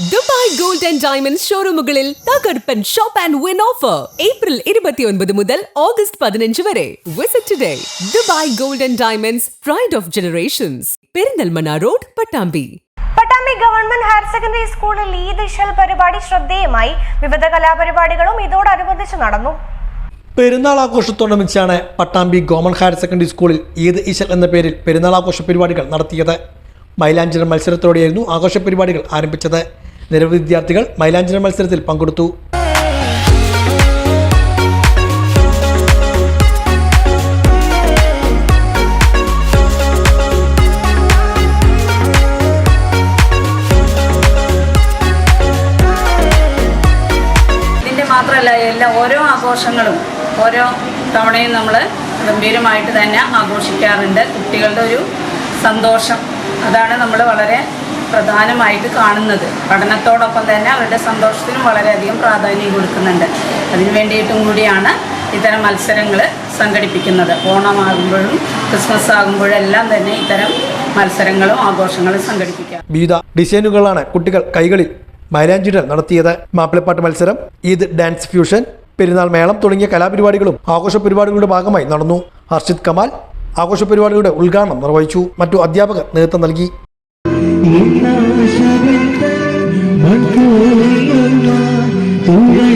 Dubai gold and diamonds ഷോറൂമുകളിൽ തകർപ്പൻ shop and win offer April 29 മുതൽ August 15 വരെ. Visit today. Dubai gold and diamonds, pride of generations, Perinthalmanna road, Pattambi. Pattambi government higher secondary സ്കൂളിൽ ഈദ് ഇശൽ പരിപാടി ശ്രദ്ധേയമായി. വിവിധ കലാപരിപാടികളും ഇതോടനുബന്ധിച്ച് നടന്നു. പെരുന്നാൾ ആഘോഷത്തോടനുബന്ധിച്ചാണ് പട്ടാമ്പി ഗവൺമെന്റ് ഹയർ സെക്കൻഡറി സ്കൂളിൽ ഈദ് ഇശൽ എന്ന പേരിൽ പെരുന്നാൾ ആഘോഷ പരിപാടികൾ നടത്തിയത്. മൈലാഞ്ചിന മത്സരത്തോടെയായിരുന്നു ആഘോഷ പരിപാടികൾ ആരംഭിച്ചത്. നിരവധി വിദ്യാർത്ഥികൾ മൈലാഞ്ചിന മത്സരത്തിൽ പങ്കെടുത്തു. ഇതിൻ്റെ മാത്രമല്ല, ഓരോ ആഘോഷങ്ങളും ഓരോ തവണയും നമ്മൾ ഗംഭീരമായിട്ട് തന്നെ ആഘോഷിക്കാറുണ്ട്. കുട്ടികളുടെ ഒരു സന്തോഷം, അതാണ് നമ്മൾ വളരെ പ്രധാനമായിട്ട് കാണുന്നത്. പഠനത്തോടൊപ്പം തന്നെ അവരുടെ സന്തോഷത്തിനും വളരെയധികം പ്രാധാന്യം കൊടുക്കുന്നുണ്ട്. അതിനു വേണ്ടിയിട്ടും കൂടിയാണ് ഇത്തരം മത്സരങ്ങൾ സംഘടിപ്പിക്കുന്നത്. ഓണമാകുമ്പോഴും ക്രിസ്മസ് ആകുമ്പോഴും എല്ലാം തന്നെ ഇത്തരം മത്സരങ്ങളും ആഘോഷങ്ങളും സംഘടിപ്പിക്കാം. വിവിധ ഡിസൈനുകളാണ് കുട്ടികൾ കൈകളിൽ മൈലാഞ്ചിടൽ നടത്തിയത്. മാപ്പിളപ്പാട്ട് മത്സരം, ഈദ് ഡാൻസ് ഫ്യൂഷൻ, പെരുന്നാൾ മേളം തുടങ്ങിയ കലാപരിപാടികളും ആഘോഷ പരിപാടികളുടെ ഭാഗമായി നടന്നു. ഹർഷിദ് കമാൽ ആഘോഷ പരിപാടികളുടെ ഉദ്ഘാടനം നിർവഹിച്ചു. മറ്റു അധ്യാപകർ നേതൃത്വം നൽകി. ും